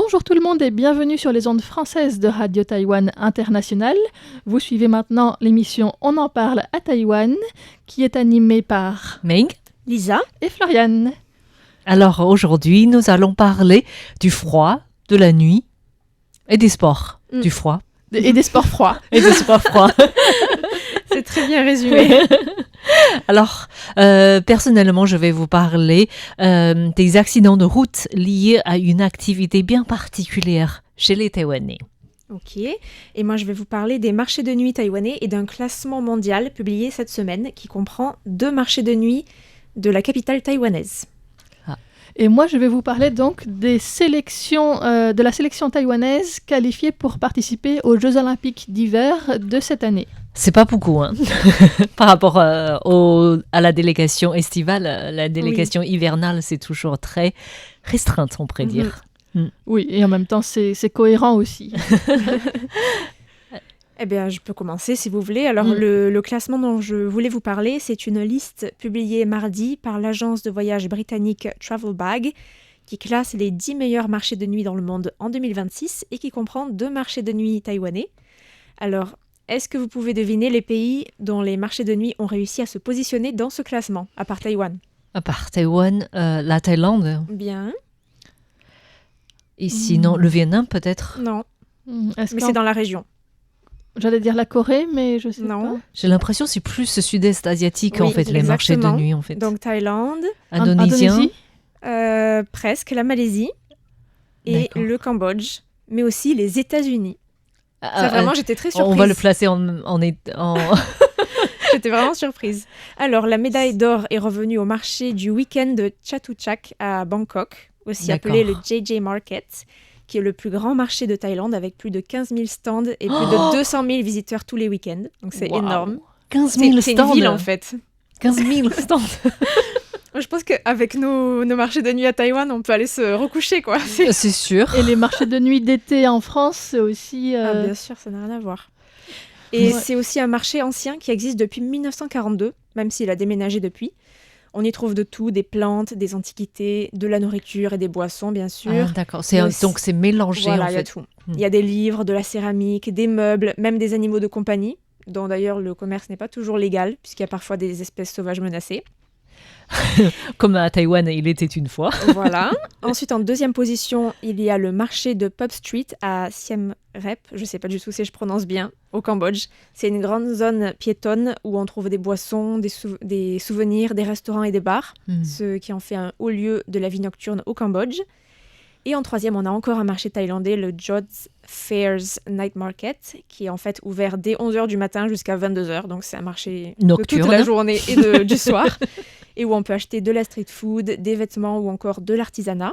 Bonjour tout le monde et bienvenue sur les ondes françaises de Radio Taïwan International. Vous suivez maintenant l'émission On en parle à Taïwan, qui est animée par Meng, Lisa et Floriane. Alors aujourd'hui, nous allons parler du froid, de la nuit et des sports. Du froid. Et des sports froids. Et des sports froids. C'est très bien résumé. Alors, personnellement, je vais vous parler des accidents de route liés à une activité bien particulière chez les Taïwanais. Ok, et moi je vais vous parler des marchés de nuit taïwanais et d'un classement mondial publié cette semaine qui comprend 2 marchés de nuit de la capitale taïwanaise. Et moi, je vais vous parler donc des sélections, de la sélection taïwanaise qualifiée pour participer aux Jeux Olympiques d'hiver de cette année. C'est pas beaucoup, hein. Par rapport à la délégation estivale, la délégation hivernale, c'est toujours très restreinte, on pourrait dire. Oui, et en même temps, c'est cohérent aussi. Eh bien, je peux commencer si vous voulez. Alors, le classement dont je voulais vous parler, c'est une liste publiée mardi par l'agence de voyage britannique Travel Bag, qui classe les 10 meilleurs marchés de nuit dans le monde en 2026 et qui comprend 2 marchés de nuit taïwanais. Alors, est-ce que vous pouvez deviner les pays dont les marchés de nuit ont réussi à se positionner dans ce classement, à part Taïwan? À part Taïwan, la Thaïlande. Bien. Et sinon, le Vietnam peut-être? Non, mais C'est c'est dans la région. J'allais dire la Corée, mais je sais Non. pas. J'ai l'impression que c'est plus ce sud-est asiatique, Oui, en fait, les marchés de exactement. nuit, en fait. Donc Thaïlande, Indonésien. Indonésie. presque la Malaisie et D'accord. le Cambodge, mais aussi les États-Unis. Ça, vraiment, j'étais très surprise. On va le placer en J'étais vraiment surprise. Alors, la médaille d'or est revenue au marché du week-end de Chatuchak à Bangkok, aussi D'accord. appelé le JJ Market, qui est le plus grand marché de Thaïlande avec plus de 15 000 stands et plus de 200 000 visiteurs tous les week-ends. Donc, c'est Waouh. énorme. 15 000 C'est stands. une ville, en fait. 15 000 stands. Je pense qu'avec nos marchés de nuit à Taïwan, on peut aller se recoucher, quoi. C'est sûr. Et les marchés de nuit d'été en France, c'est aussi... Ah, bien sûr, ça n'a rien à voir. Et c'est aussi un marché ancien qui existe depuis 1942, même s'il a déménagé depuis. On y trouve de tout, des plantes, des antiquités, de la nourriture et des boissons, bien sûr. Ah, d'accord. Mais aussi- Donc c'est mélangé, Voilà, en il y a fait. tout. Il y a des livres, de la céramique, des meubles, même des animaux de compagnie, dont d'ailleurs le commerce n'est pas toujours légal, puisqu'il y a parfois des espèces sauvages menacées. Comme à Taïwan, il était une fois. Voilà. Ensuite, en deuxième position, il y a le marché de Pub Street à Siem Reap. Je ne sais pas du tout si je prononce bien, au Cambodge. C'est une grande zone piétonne où on trouve des boissons, des souvenirs, des restaurants et des bars, ce qui en fait un haut lieu de la vie nocturne au Cambodge. Et en troisième, on a encore un marché thaïlandais, le Jods Fairs Night Market, qui est en fait ouvert dès 11h du matin jusqu'à 22h. Donc c'est un marché Nocturne. de toute la journée et du soir. Et où on peut acheter de la street food, des vêtements ou encore de l'artisanat.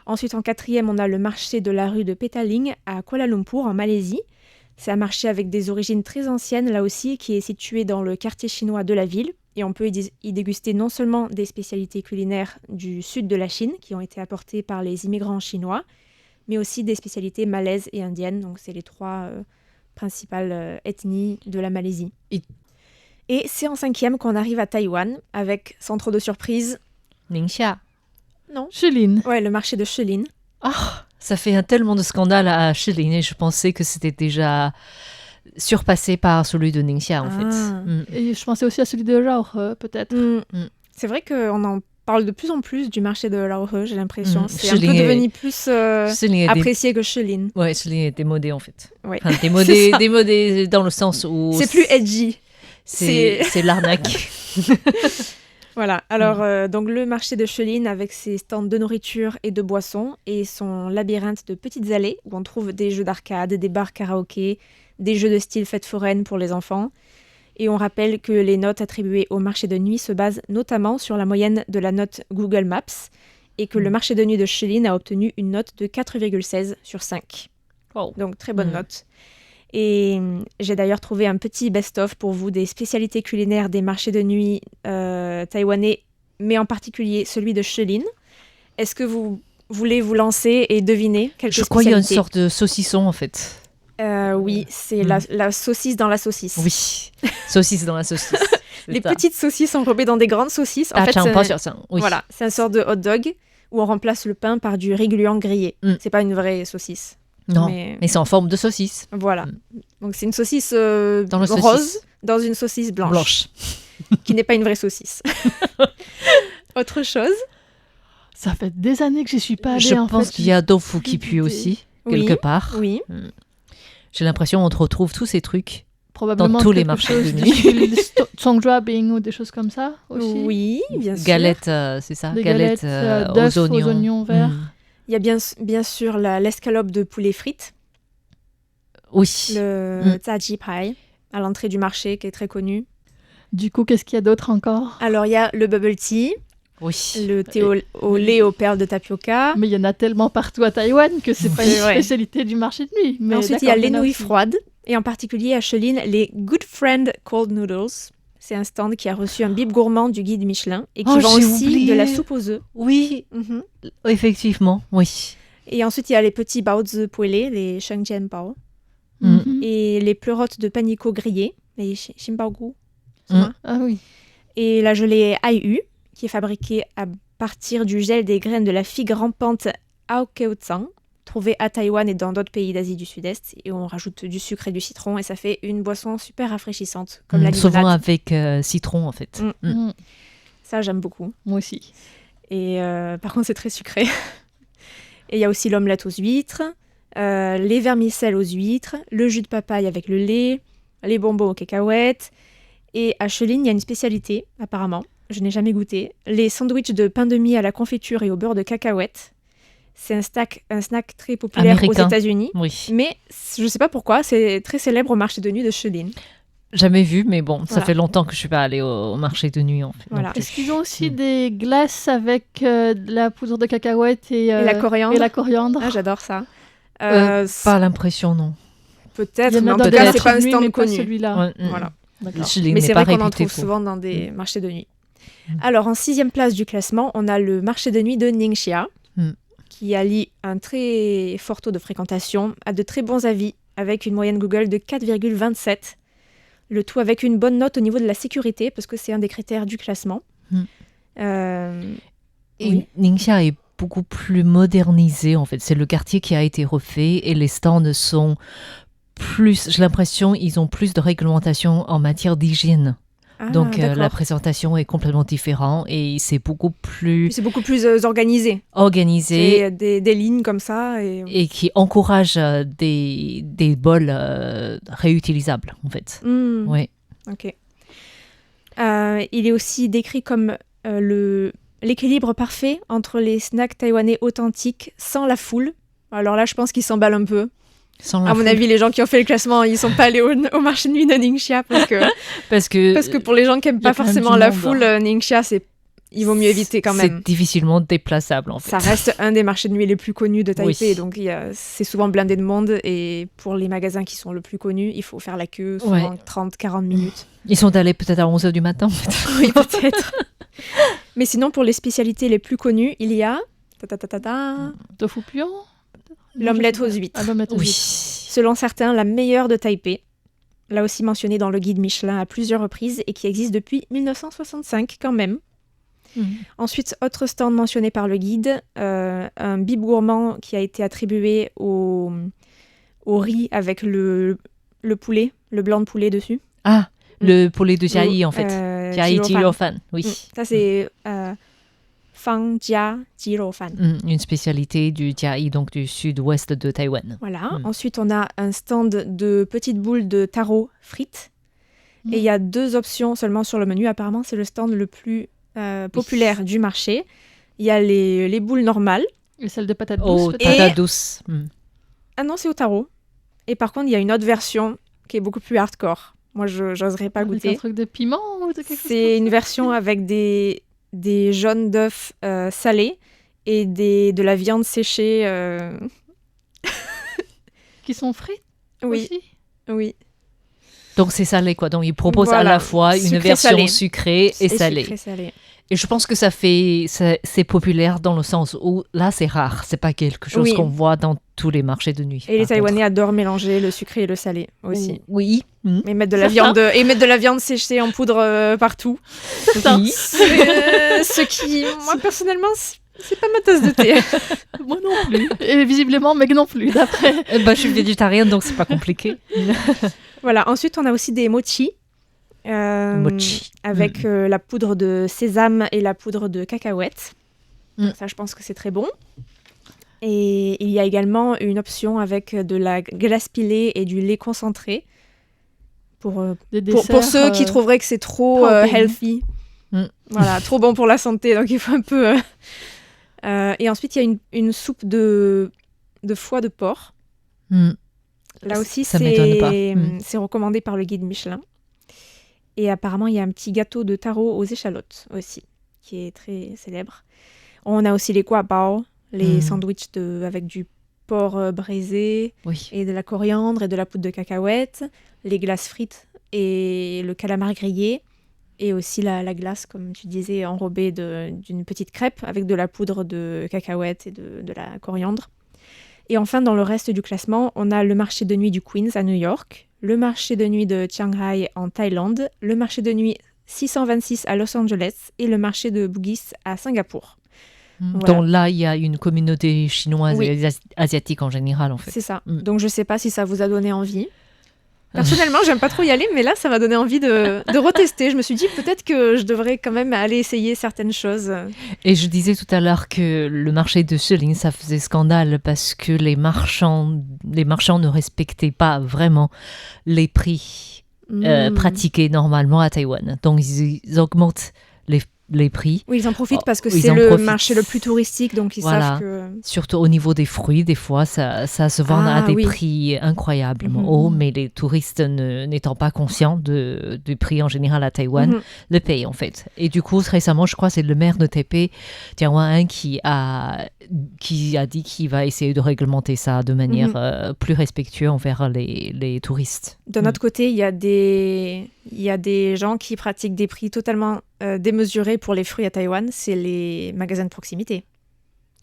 Ensuite, en quatrième, on a le marché de la rue de Petaling à Kuala Lumpur, en Malaisie. C'est un marché avec des origines très anciennes, là aussi, qui est situé dans le quartier chinois de la ville. Et on peut y déguster non seulement des spécialités culinaires du sud de la Chine, qui ont été apportées par les immigrants chinois, mais aussi des spécialités malaises et indiennes. Donc, c'est les 3 principales ethnies de la Malaisie. Et c'est en cinquième qu'on arrive à Taïwan, avec, sans trop de surprise, Ningxia. Shilin. ouais, le marché de Shilin. Ça fait tellement de scandales à Shilin et je pensais que c'était déjà surpassé par celui de Ningxia, en fait. Et je pensais aussi à celui de Raohe, peut-être. C'est vrai qu'on en parle de plus en plus du marché de Raohe, j'ai l'impression. C'est un Shilin peu est- devenu plus Shilin est apprécié que Shilin. Ouais, Shilin est démodé, en fait. Ouais. Enfin, C'est ça. démodé dans le sens où... C'est plus edgy. C'est l'arnaque. Voilà, alors donc le marché de Shilin avec ses stands de nourriture et de boissons et son labyrinthe de petites allées où on trouve des jeux d'arcade, des bars karaoké, des jeux de style fête foraine pour les enfants. Et on rappelle que les notes attribuées au marché de nuit se basent notamment sur la moyenne de la note Google Maps et que le marché de nuit de Shilin a obtenu une note de 4,16 sur 5. Oh. Donc très bonne note. Et j'ai d'ailleurs trouvé un petit best-of pour vous des spécialités culinaires des marchés de nuit taïwanais, mais en particulier celui de Shilin. Est-ce que vous voulez vous lancer et deviner quelques Je crois qu'il y a une spécialités? sorte de saucisson, en fait. Oui, c'est la saucisse dans la saucisse. Oui, saucisse dans la saucisse. Les petites saucisses enrobées dans des grandes saucisses. En fait, tiens, c'est pas sur ça. Oui. voilà, c'est un sort de hot dog où on remplace le pain par du riz gluant grillé. C'est pas une vraie saucisse. Non, mais c'est en forme de saucisse. Voilà. Donc c'est une saucisse dans le rose dans une saucisse blanche. Qui n'est pas une vraie saucisse. Autre chose. Ça fait des années que j'y suis pas allée. Je pense qu'il y a tofu qui pue aussi, quelque part. Oui. J'ai l'impression qu'on retrouve tous ces trucs probablement dans tous les marchés de nuit. Songdrabbing ou des choses comme ça aussi. Oui, bien sûr. Galettes, c'est ça. Des galettes d'œufs aux oignons verts. Il y a bien sûr l'escalope de poulet frites. Oui. Le tzaji pai à l'entrée du marché qui est très connu. Du coup, qu'est-ce qu'il y a d'autre encore? Alors, il y a le bubble tea. Oui. Le thé au lait aux perles de tapioca. Mais il y en a tellement partout à Taïwan que c'est pas une spécialité du marché de nuit. Mais ensuite, il y a les nouilles froides. Et en particulier à Cheline, les Good Friend Cold Noodles. C'est un stand qui a reçu un bib gourmand du guide Michelin et qui vend aussi de la soupe aux œufs. Oui, effectivement, oui. Et ensuite, il y a les petits baozi poêlés, les shengjian bao. Et les pleurotes de panico grillées, les xinbaogu. Ah oui. Et la gelée Aiyu, qui est fabriquée à partir du gel des graines de la figue rampante Aokeotsang, trouvée à Taïwan et dans d'autres pays d'Asie du Sud-Est. Et on rajoute du sucre et du citron et ça fait une boisson super rafraîchissante, comme la limonade. Souvent avec citron, en fait. Ça, j'aime beaucoup. Moi aussi. Et par contre, c'est très sucré. Et il y a aussi l'omelette aux huîtres, les vermicelles aux huîtres, le jus de papaye avec le lait, les bonbons aux cacahuètes. Et à Cheline, il y a une spécialité, apparemment. Je n'ai jamais goûté. Les sandwichs de pain de mie à la confiture et au beurre de cacahuètes. C'est un snack très populaire américain. Aux États-Unis. Oui. Mais je ne sais pas pourquoi, c'est très célèbre au marché de nuit de Cheline. Jamais vu, mais bon, ça fait longtemps que je ne suis pas allée au marché de nuit. En fait. Voilà. Est-ce qu'ils ont aussi des glaces avec de la poudre de cacahuète et la coriandre. Et la coriandre. Ah, j'adore ça. Pas l'impression, non. Peut-être, mais en tout cas, c'est pas un stand connu. Celui-là. Voilà. Mais c'est vrai qu'on en trouve souvent dans des marchés de nuit. Alors, en 6e place du classement, on a le marché de nuit de Ningxia, qui allie un très fort taux de fréquentation à de très bons avis, avec une moyenne Google de 4,27. Le tout avec une bonne note au niveau de la sécurité, parce que c'est un des critères du classement. Et Ningxia est beaucoup plus modernisé, en fait. C'est le quartier qui a été refait et les stands sont plus... J'ai l'impression ils ont plus de réglementation en matière d'hygiène. Donc la présentation est complètement différente et c'est beaucoup plus... C'est beaucoup plus organisé. Organisé. C'est des lignes comme ça. Et qui encourage des bols réutilisables, en fait. Oui. Ok. Il est aussi décrit comme l'équilibre parfait entre les snacks taïwanais authentiques sans la foule. Alors là, je pense qu'ils s'emballent un peu. À mon avis, les gens qui ont fait le classement, ils ne sont pas allés au marché de nuit de Ningxia parce que pour les gens qui n'aiment pas forcément la foule, Ningxia, il vaut mieux éviter quand même. C'est difficilement déplaçable en fait. Ça reste un des marchés de nuit les plus connus de Taipei, donc c'est souvent blindé de monde et pour les magasins qui sont le plus connus, il faut faire la queue souvent 30-40 minutes. Ils sont allés peut-être à 11h du matin en fait. Oui, peut-être. Mais sinon, pour les spécialités les plus connues, il y a... Tofu puant. L'omelette aux huîtres. Oui. Selon certains, la meilleure de Taipei. Là aussi mentionnée dans le guide Michelin à plusieurs reprises et qui existe depuis 1965 quand même. Ensuite, autre stand mentionné par le guide, un bib gourmand qui a été attribué au riz avec le poulet, le blanc de poulet dessus. Ah, le poulet de Jiayi en fait. Jiayi Jilofan, oui. Ça c'est... Fang Jia Jirofan. Une spécialité du Jiayi, donc du sud-ouest de Taïwan. Voilà. Ensuite, on a un stand de petites boules de taro frites. Et il y a 2 options seulement sur le menu. Apparemment, c'est le stand le plus populaire du marché. Il y a les boules normales. Et celle de patates douces. Patates douces. Ah non, c'est au taro. Et par contre, il y a une autre version qui est beaucoup plus hardcore. Moi, je n'oserais pas goûter. Un truc de piment ou de quelque chose. C'est une version avec des jaunes d'œufs salés et de la viande séchée. Qui sont frites Oui. Aussi. Oui. Donc c'est salé quoi. Donc ils proposent à la fois une version sucrée et salée. Salé. Et je pense que c'est populaire dans le sens où là c'est rare. C'est pas quelque chose qu'on voit dans tous les marchés de nuit. Et les Taïwanais adorent mélanger le sucré et le salé aussi. Oui. Et mettre de la viande séchée en poudre partout. Oui. Ce qui, moi personnellement, C'est pas ma tasse de thé. Moi non plus. Et visiblement, Meg non plus, d'après. Je suis végétarienne, donc c'est pas compliqué. Voilà. Ensuite, on a aussi des mochi. Mochi. Avec la poudre de sésame et la poudre de cacahuète. Ça, je pense que c'est très bon. Et il y a également une option avec de la glace pilée et du lait concentré pour ceux qui trouveraient que c'est trop healthy. Voilà, trop bon pour la santé, donc il faut un peu... et ensuite, il y a une soupe de foie de porc. Là aussi, ça m'étonne pas. C'est recommandé par le guide Michelin. Et apparemment, il y a un petit gâteau de taro aux échalotes aussi, qui est très célèbre. On a aussi les guo bao, les sandwichs avec du porc braisé et de la coriandre et de la poudre de cacahuète, les glaces frites et le calamar grillé, et aussi la glace, comme tu disais, enrobée d'une petite crêpe avec de la poudre de cacahuète et de la coriandre. Et enfin, dans le reste du classement, on a le marché de nuit du Queens à New York, le marché de nuit de Chiang Rai en Thaïlande, le marché de nuit 626 à Los Angeles et le marché de Bugis à Singapour. Voilà. Donc là, il y a une communauté chinoise et asiatique en général, en fait. C'est ça. Donc je ne sais pas si ça vous a donné envie. Personnellement, j'aime pas trop y aller, mais là, ça m'a donné envie de retester. Je me suis dit peut-être que je devrais quand même aller essayer certaines choses. Et je disais tout à l'heure que le marché de Shilin, ça faisait scandale parce que les marchands ne respectaient pas vraiment les prix pratiqués normalement à Taïwan. Donc ils augmentent les prix. Oui, ils en profitent parce que c'est le marché le plus touristique, donc ils savent que... Surtout au niveau des fruits, des fois, ça se vend à des prix incroyablement hauts, mais les touristes n'étant pas conscients du prix en général à Taïwan, le payent en fait. Et du coup, récemment, je crois que c'est le maire de Taipei, Tian Wan, qui a dit qu'il va essayer de réglementer ça de manière plus respectueuse envers les touristes. D'un autre côté, il y a des gens qui pratiquent des prix totalement démesurés pour les fruits à Taïwan, c'est les magasins de proximité.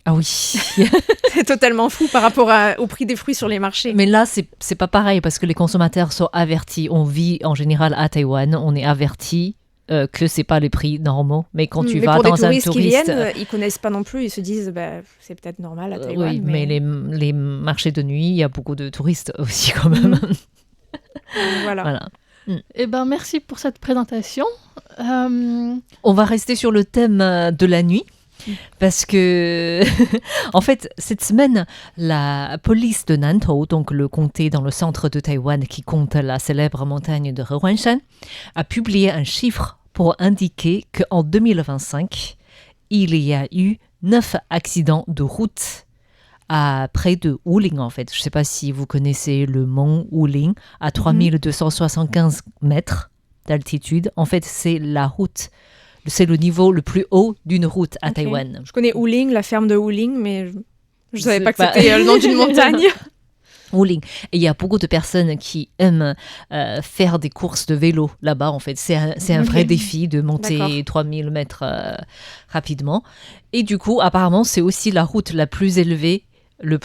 Ah oui. C'est totalement fou par rapport au prix des fruits sur les marchés. Mais là, c'est pas pareil parce que les consommateurs sont avertis. On vit en général à Taïwan, on est avertis que c'est pas les prix normaux. Mais quand tu vas dans un touriste... qui viennent, ils connaissent pas non plus, ils se disent c'est peut-être normal à Taïwan. Oui, mais les marchés de nuit, il y a beaucoup de touristes aussi quand même. Voilà. Eh ben, merci pour cette présentation. On va rester sur le thème de la nuit. Parce que, en fait, cette semaine, la police de Nantou, donc le comté dans le centre de Taïwan qui compte la célèbre montagne de Hehuanshan, a publié un chiffre pour indiquer qu'en 2025, il y a eu 9 accidents de route près de Wuling, en fait. Je ne sais pas si vous connaissez le mont Wuling, à 3275 mètres d'altitude. En fait, c'est la route. C'est le niveau le plus haut d'une route à Taïwan. Je connais Wuling, la ferme de Wuling, mais je ne savais pas que c'était le nom d'une montagne. Wuling. Et il y a beaucoup de personnes qui aiment faire des courses de vélo là-bas, en fait. C'est un vrai défi de monter 3000 mètres rapidement. Et du coup, apparemment, c'est aussi la route la plus élevée.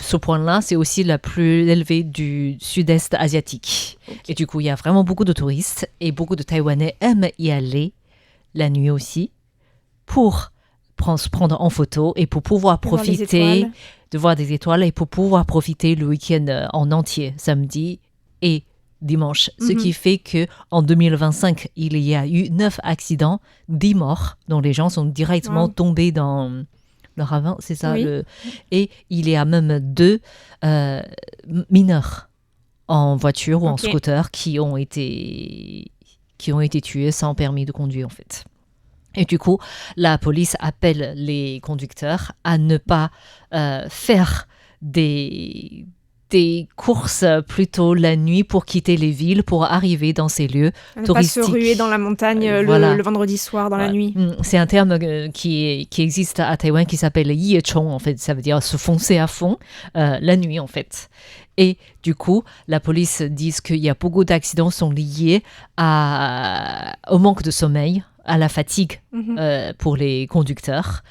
Ce point-là, c'est aussi la plus élevée du sud-est asiatique. Et du coup, il y a vraiment beaucoup de touristes et beaucoup de Taïwanais aiment y aller la nuit aussi, pour se prendre en photo et pour pouvoir profiter de voir des étoiles et pour pouvoir profiter le week-end en entier, samedi et dimanche. Ce qui fait qu'en 2025, il y a eu 9 accidents, 10 morts, dont les gens sont directement tombés dans le ravin, c'est ça. Et il y a même 2 mineurs en voiture ou en scooter qui ont été tués sans permis de conduire, en fait. Et du coup, la police appelle les conducteurs à ne pas faire des courses plutôt la nuit pour quitter les villes, pour arriver dans ces lieux touristiques. Ne pas se ruer dans la montagne le vendredi soir, dans la nuit. C'est un terme qui existe à Taïwan qui s'appelle yichong, en fait. Ça veut dire se foncer à fond la nuit, en fait. Et du coup, la police dit qu'il y a beaucoup d'accidents sont liés au manque de sommeil, à la fatigue pour les conducteurs.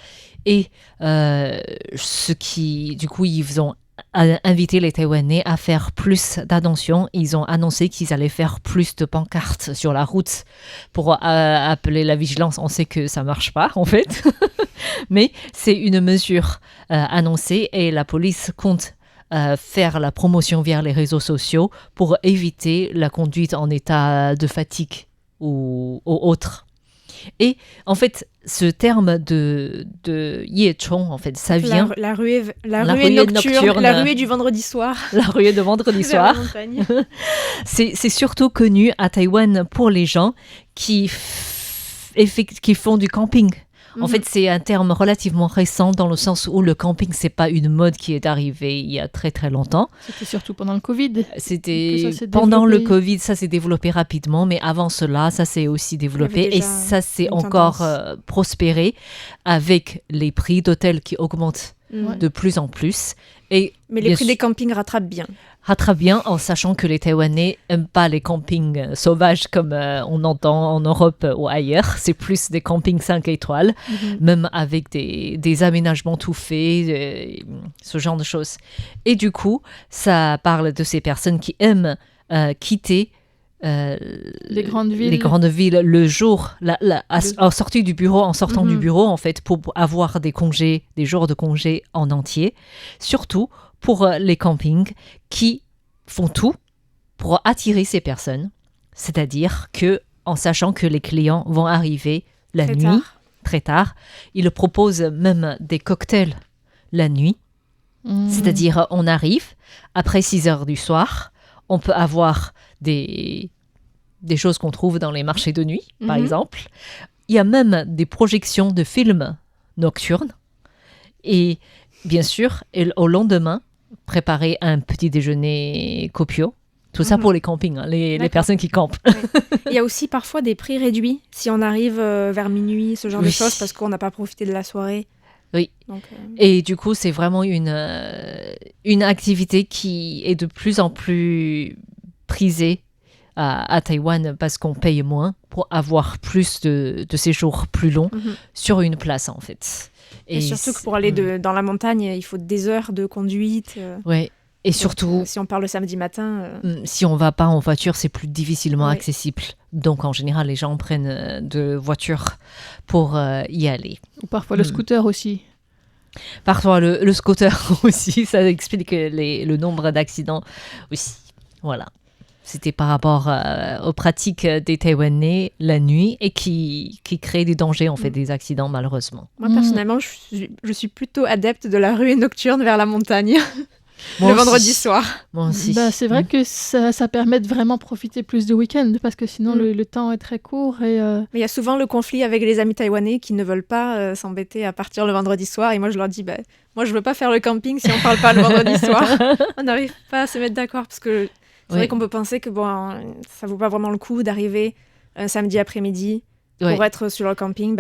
Et du coup, ils ont invité les Taïwanais à faire plus d'attention. Ils ont annoncé qu'ils allaient faire plus de pancartes sur la route pour appeler la vigilance. On sait que ça marche pas, en fait. Mais c'est une mesure annoncée et la police compte faire la promotion via les réseaux sociaux pour éviter la conduite en état de fatigue ou autre. Et en fait, ce terme de Yechong, en fait, ça vient... La ruée nocturne, la ruée du vendredi soir. La ruée de vendredi soir. C'est surtout connu à Taïwan pour les gens qui font du camping. En fait, c'est un terme relativement récent dans le sens où le camping, c'est pas une mode qui est arrivée il y a très très longtemps. C'était surtout pendant le Covid. C'était pendant le Covid, ça s'est développé rapidement, mais avant cela, ça s'est aussi développé et ça s'est encore prospéré avec les prix d'hôtels qui augmentent de plus en plus. Mais les prix des campings rattrapent bien, en sachant que les Taïwanais n'aiment pas les campings sauvages comme on entend en Europe ou ailleurs. C'est plus des campings 5 étoiles, même avec des aménagements tout faits, ce genre de choses. Et du coup, ça parle de ces personnes qui aiment quitter les grandes villes le jour, en sortant du bureau, en fait, pour avoir des jours de congé en entier. Surtout pour les campings qui font tout pour attirer ces personnes. C'est-à-dire que, en sachant que les clients vont arriver la nuit, très tard, ils proposent même des cocktails la nuit. C'est-à-dire, on arrive, après 6 heures du soir, on peut avoir des choses qu'on trouve dans les marchés de nuit, par exemple. Il y a même des projections de films nocturnes. Et bien sûr, au lendemain, préparer un petit déjeuner copieux. Tout ça pour les campings, les personnes qui campent. Ouais. Il y a aussi parfois des prix réduits si on arrive vers minuit, ce genre de choses, parce qu'on n'a pas profité de la soirée. Oui. Donc, et du coup, c'est vraiment une activité qui est de plus en plus prisée à Taïwan parce qu'on paye moins pour avoir plus de séjours plus longs sur une place, en fait. Et surtout que pour aller dans la montagne, il faut des heures de conduite. Ouais. Et donc, surtout, si on part le samedi matin... si on ne va pas en voiture, c'est plus difficilement accessible. Donc, en général, les gens prennent de voitures pour y aller. Ou parfois le scooter aussi. Parfois le scooter aussi, ça explique le nombre d'accidents aussi. Voilà. C'était par rapport aux pratiques des Taïwanais la nuit et qui créent des dangers, en fait, des accidents, malheureusement. Moi, personnellement, je suis plutôt adepte de la ruée nocturne vers la montagne. Le vendredi soir. Moi aussi. C'est vrai que ça permet de vraiment profiter plus du week-end parce que sinon le temps est très court. Mais il y a souvent le conflit avec les amis taïwanais qui ne veulent pas s'embêter à partir le vendredi soir. Et moi, je leur dis, moi, je ne veux pas faire le camping si on ne parle pas le vendredi soir. On n'arrive pas à se mettre d'accord parce que c'est vrai qu'on peut penser que ça ne vaut pas vraiment le coup d'arriver un samedi après-midi pour être sur le camping.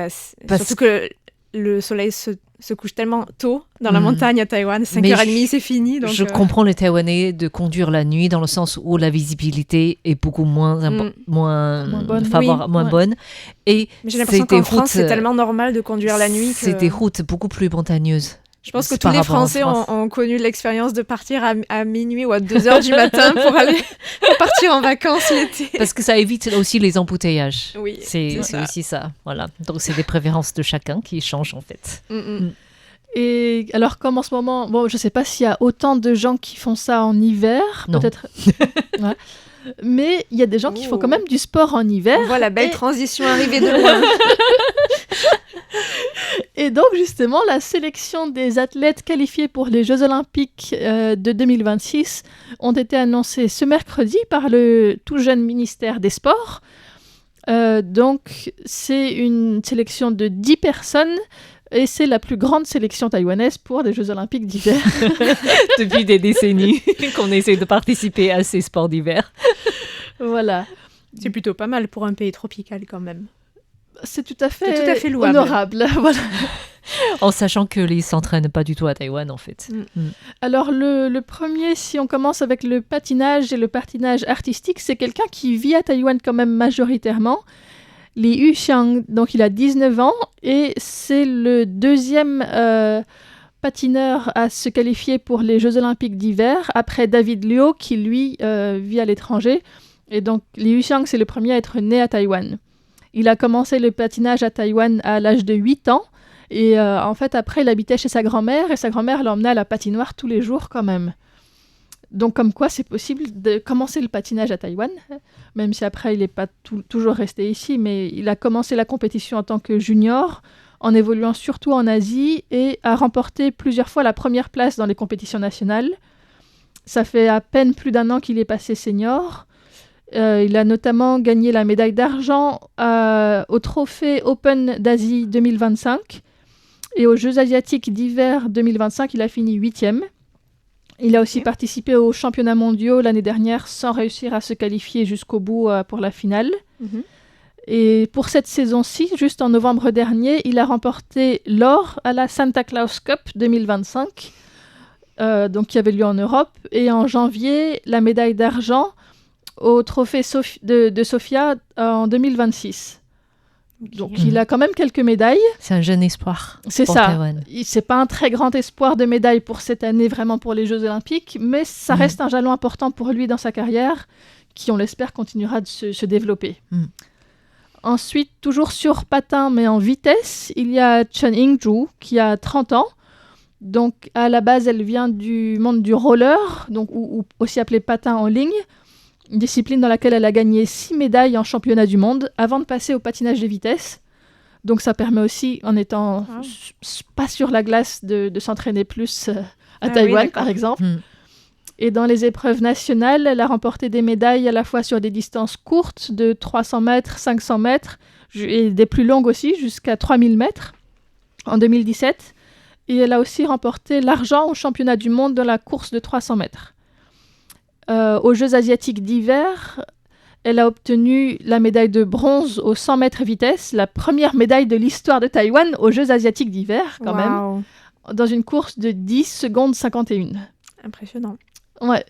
Surtout que le soleil se couche tellement tôt dans la montagne à Taïwan, 5h30 c'est fini. Donc je comprends les Taïwanais de conduire la nuit dans le sens où la visibilité est beaucoup moins bonne. Mais j'ai l'impression qu'en France c'est tellement normal de conduire la nuit. C'est des routes beaucoup plus montagneuses. Je pense que tous les Français ont connu l'expérience de partir à minuit ou à 2h du matin pour partir en vacances l'été. Parce que ça évite aussi les embouteillages. Oui, c'est aussi ça. Voilà. Donc c'est des préférences de chacun qui changent en fait. Et alors comme en ce moment, je ne sais pas s'il y a autant de gens qui font ça en hiver, non. Peut-être. Ouais. Mais il y a des gens qui font quand même du sport en hiver. On voit la belle transition arriver de loin. Et donc, justement, la sélection des athlètes qualifiés pour les Jeux Olympiques de 2026 ont été annoncées ce mercredi par le tout jeune ministère des Sports. Donc, c'est une sélection de 10 personnes et c'est la plus grande sélection taïwanaise pour les Jeux Olympiques d'hiver. Depuis des décennies qu'on essaie de participer à ces sports d'hiver. Voilà. C'est plutôt pas mal pour un pays tropical quand même. C'est tout à fait louable. Honorable. Voilà. En sachant que ne s'entraînent pas du tout à Taïwan, en fait. Alors, le premier, si on commence avec le patinage et le patinage artistique, c'est quelqu'un qui vit à Taïwan quand même majoritairement. Li Yuxiang, donc il a 19 ans, et c'est le deuxième patineur à se qualifier pour les Jeux Olympiques d'hiver, après David Luo, qui lui vit à l'étranger. Et donc, Liu Xiang, c'est le premier à être né à Taïwan. Il a commencé le patinage à Taïwan à l'âge de 8 ans. Et en fait, après, il habitait chez sa grand-mère. Et sa grand-mère l'emmenait à la patinoire tous les jours quand même. Donc, comme quoi, c'est possible de commencer le patinage à Taïwan. Même si après, il n'est pas toujours resté ici. Mais il a commencé la compétition en tant que junior, en évoluant surtout en Asie. Et a remporté plusieurs fois la première place dans les compétitions nationales. Ça fait à peine plus d'1 an qu'il est passé senior. Il a notamment gagné la médaille d'argent au Trophée Open d'Asie 2025 et aux Jeux asiatiques d'hiver 2025, il a fini 8e. Il a aussi participé aux championnats mondiaux l'année dernière sans réussir à se qualifier jusqu'au bout pour la finale. Et pour cette saison-ci, juste en novembre dernier, il a remporté l'or à la Santa Claus Cup 2025, donc qui avait lieu en Europe, et en janvier, la médaille d'argent au trophée de Sofia en 2026. Donc il a quand même quelques médailles. C'est un jeune espoir. C'est pour ça. Taïwan. C'est pas un très grand espoir de médaille pour cette année, vraiment pour les Jeux Olympiques, mais ça reste un jalon important pour lui dans sa carrière, qui, on l'espère, continuera de se développer. Ensuite, toujours sur patin, mais en vitesse, il y a Chen Yingzhu, qui a 30 ans. Donc, à la base, elle vient du monde du roller, donc, ou aussi appelé patin en ligne, une discipline dans laquelle elle a gagné 6 médailles en championnat du monde avant de passer au patinage de vitesse. Donc ça permet aussi, en étant pas sur la glace, de s'entraîner plus à Taïwan, par exemple. Et dans les épreuves nationales, elle a remporté des médailles à la fois sur des distances courtes de 300 mètres, 500 mètres, et des plus longues aussi, jusqu'à 3000 mètres en 2017. Et elle a aussi remporté l'argent au championnat du monde dans la course de 300 mètres. Aux Jeux asiatiques d'hiver, elle a obtenu la médaille de bronze aux 100 mètres vitesse, la première médaille de l'histoire de Taïwan aux Jeux asiatiques d'hiver, quand même, dans une course de 10 secondes 51. Impressionnant. Ouais.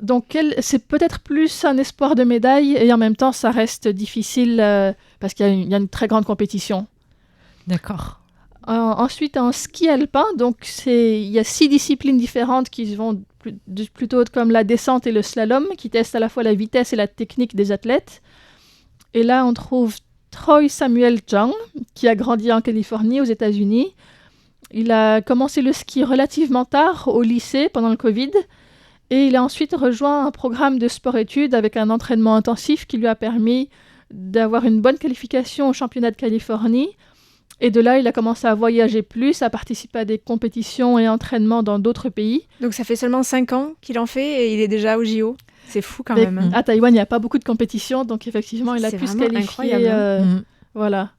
Donc, c'est peut-être plus un espoir de médaille, et en même temps, ça reste difficile parce qu'il y a une très grande compétition. D'accord. Ensuite, en ski alpin, donc il y a 6 disciplines différentes qui vont plutôt comme la descente et le slalom, qui testent à la fois la vitesse et la technique des athlètes. Et là, on trouve Troy Samuel Zhang, qui a grandi en Californie, aux États-Unis. Il a commencé le ski relativement tard, au lycée, pendant le Covid. Et il a ensuite rejoint un programme de sport-études avec un entraînement intensif qui lui a permis d'avoir une bonne qualification au championnat de Californie. Et de là, il a commencé à voyager plus, à participer à des compétitions et entraînements dans d'autres pays. Donc ça fait seulement 5 ans qu'il en fait et il est déjà au JO. C'est fou quand même. À Taïwan, il n'y a pas beaucoup de compétitions, donc effectivement, il a pu se qualifier. Voilà.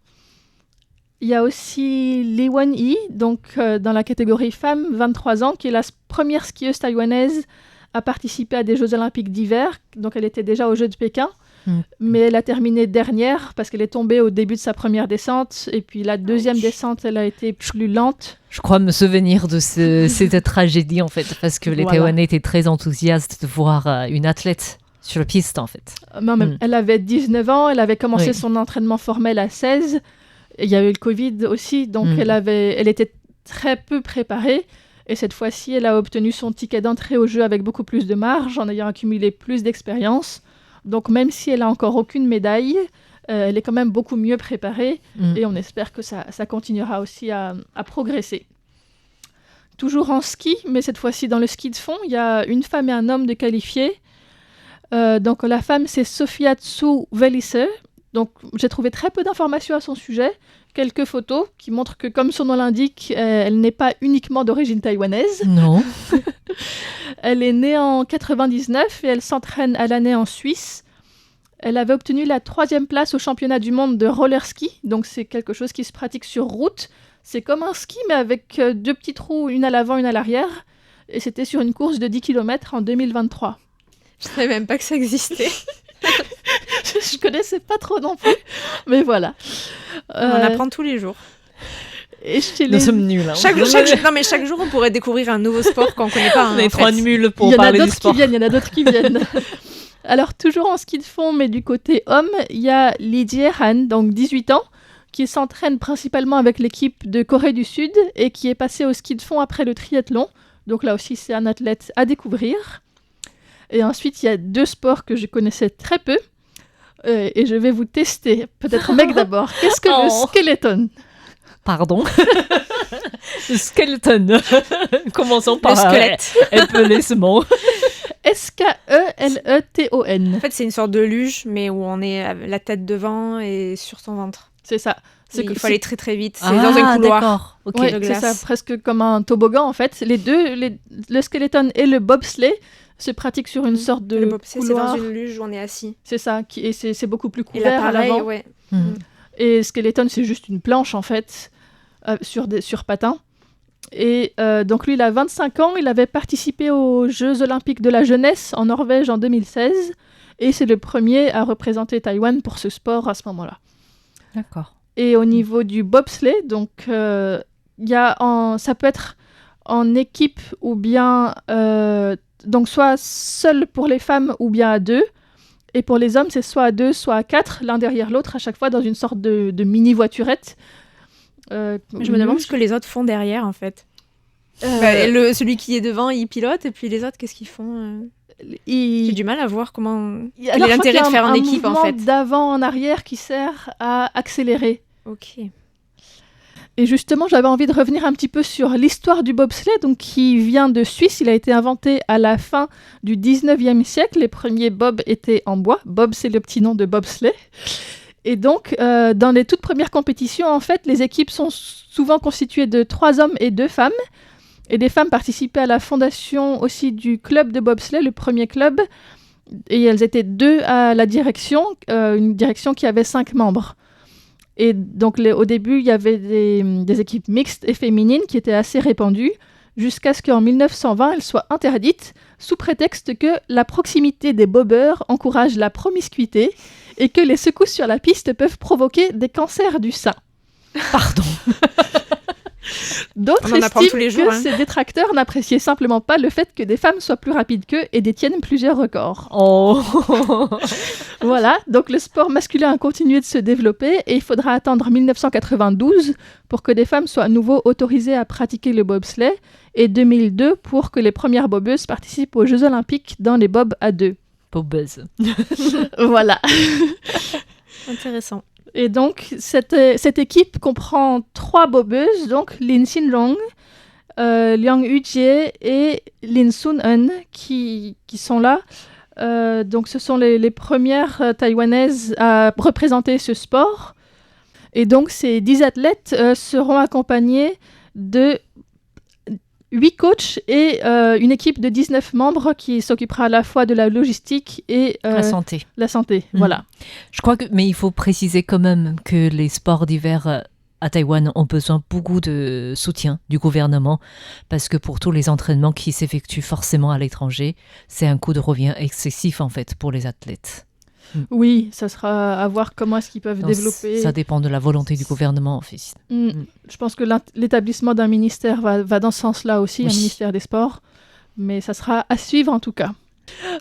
Il y a aussi Li Wenyi, donc dans la catégorie femmes, 23 ans, qui est la première skieuse taïwanaise à participer à des Jeux Olympiques d'hiver. Donc elle était déjà aux Jeux de Pékin. Mais elle a terminé dernière parce qu'elle est tombée au début de sa première descente, et puis la deuxième descente, elle a été plus lente. Je crois me souvenir de cette tragédie en fait, parce que les Taïwanais étaient très enthousiastes de voir une athlète sur la piste en fait. Elle avait 19 ans, elle avait commencé son entraînement formel à 16, et il y a eu le Covid aussi, donc elle était très peu préparée. Et cette fois-ci, elle a obtenu son ticket d'entrée au jeu avec beaucoup plus de marge, en ayant accumulé plus d'expérience. Donc même si elle n'a encore aucune médaille, elle est quand même beaucoup mieux préparée, et on espère que ça continuera aussi à progresser. Toujours en ski, mais cette fois-ci dans le ski de fond, il y a une femme et un homme de qualifiés. Donc la femme, c'est Sophia Tsu Velisse. Donc j'ai trouvé très peu d'informations à son sujet, quelques photos qui montrent que, comme son nom l'indique, elle n'est pas uniquement d'origine taïwanaise. Non. Elle est née en 99 et elle s'entraîne à l'année en Suisse. Elle avait obtenu la 3e place au championnat du monde de roller ski, donc c'est quelque chose qui se pratique sur route. C'est comme un ski, mais avec 2 petits trous, une à l'avant, une à l'arrière. Et c'était sur une course de 10 km en 2023. Je savais même pas que ça existait. Je connaissais pas trop non plus, mais voilà. On en apprend tous les jours. Et nous sommes nuls. Hein. Chaque jour, on pourrait découvrir un nouveau sport qu'on ne connaît pas. On est trop nuls pour parler du sport. Il y en a d'autres qui viennent. Alors, toujours en ski de fond, mais du côté homme, il y a Li Jiehan, donc 18 ans, qui s'entraîne principalement avec l'équipe de Corée du Sud et qui est passé au ski de fond après le triathlon. Donc là aussi, c'est un athlète à découvrir. Et ensuite, il y a 2 sports que je connaissais très peu. Et je vais vous tester. Peut-être Meg d'abord. Qu'est-ce que le skeleton? Pardon. Le skeleton. Commençons par Le squelette. épeler ce mot. Skeleton. En fait, c'est une sorte de luge, mais où on est la tête devant et sur son ventre. C'est ça. Il faut aller très très vite. C'est dans un couloir. D'accord. Ok. Ouais, de c'est glace. ça, presque comme un toboggan en fait. Les deux, le skeleton et le bobsleigh se pratiquent sur une sorte de Le bobsleigh, c'est couloir. dans une luge où on est assis. C'est ça, et c'est beaucoup plus Et là, couvert à pareil, l'avant. ouais. Et skeleton, c'est juste une planche en fait, sur patins. Et donc lui, il a 25 ans, il avait participé aux Jeux Olympiques de la jeunesse en Norvège en 2016. Et c'est le premier à représenter Taïwan pour ce sport à ce moment-là. D'accord. Et au niveau du bobsleigh, donc ça peut être en équipe ou bien donc soit seul pour les femmes ou bien à 2. Et pour les hommes, c'est soit à 2, soit à 4, l'un derrière l'autre, à chaque fois dans une sorte de mini voiturette. Je me demande ce que les autres font derrière, en fait. Celui qui est devant, il pilote, et puis les autres, qu'est-ce qu'ils font J'ai du mal à voir comment... Quel est l'intérêt de faire en équipe, en fait. Un mouvement d'avant en arrière qui sert à accélérer. Ok. Et justement, j'avais envie de revenir un petit peu sur l'histoire du bobsleigh, donc qui vient de Suisse. Il a été inventé à la fin du 19e siècle. Les premiers bobs étaient en bois. Bob, c'est le petit nom de bobsleigh. Et donc, dans les toutes premières compétitions, en fait, les équipes sont souvent constituées de 3 hommes et 2 femmes. Et les femmes participaient à la fondation aussi du club de bobsleigh, le premier club. Et elles étaient 2 à la direction, une direction qui avait 5 membres. Et donc, au début, il y avait des équipes mixtes et féminines qui étaient assez répandues, jusqu'à ce qu'en 1920, elles soient interdites, sous prétexte que la proximité des bobeurs encourage la promiscuité et que les secousses sur la piste peuvent provoquer des cancers du sein. Pardon. D'autres On en apprend estiment tous les jours, que ces détracteurs n'appréciaient simplement pas le fait que des femmes soient plus rapides qu'eux et détiennent plusieurs records. Oh. Voilà, donc le sport masculin a continué de se développer et il faudra attendre 1992 pour que des femmes soient à nouveau autorisées à pratiquer le bobsleigh et 2002 pour que les premières bobeuses participent aux Jeux Olympiques dans les bobs à 2. Bobeuse. Voilà. Intéressant. Et donc, cette équipe comprend 3 bobeuses, donc Lin Xin-rong, Liang Yu-jie et Lin Sun-eun, qui sont là. Donc, ce sont les premières taïwanaises à représenter ce sport. Et donc, ces 10 athlètes seront accompagnés de 8 coachs et une équipe de 19 membres qui s'occupera à la fois de la logistique et La santé. la santé. Voilà. Je crois mais il faut préciser quand même que les sports d'hiver à Taïwan ont besoin beaucoup de soutien du gouvernement parce que pour tous les entraînements qui s'effectuent forcément à l'étranger, c'est un coût de revient excessif en fait pour les athlètes. Oui, ça sera à voir comment est-ce qu'ils peuvent Donc, développer. ça dépend de la volonté du gouvernement en fait. Je pense que l'établissement d'un ministère va dans ce sens-là aussi, Oui. un ministère des Sports. Mais ça sera à suivre en tout cas.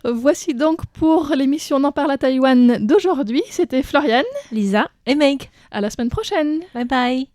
Voici donc pour l'émission On en parle à Taïwan d'aujourd'hui. C'était Floriane. Lisa. Et Meg, À la semaine prochaine. bye bye.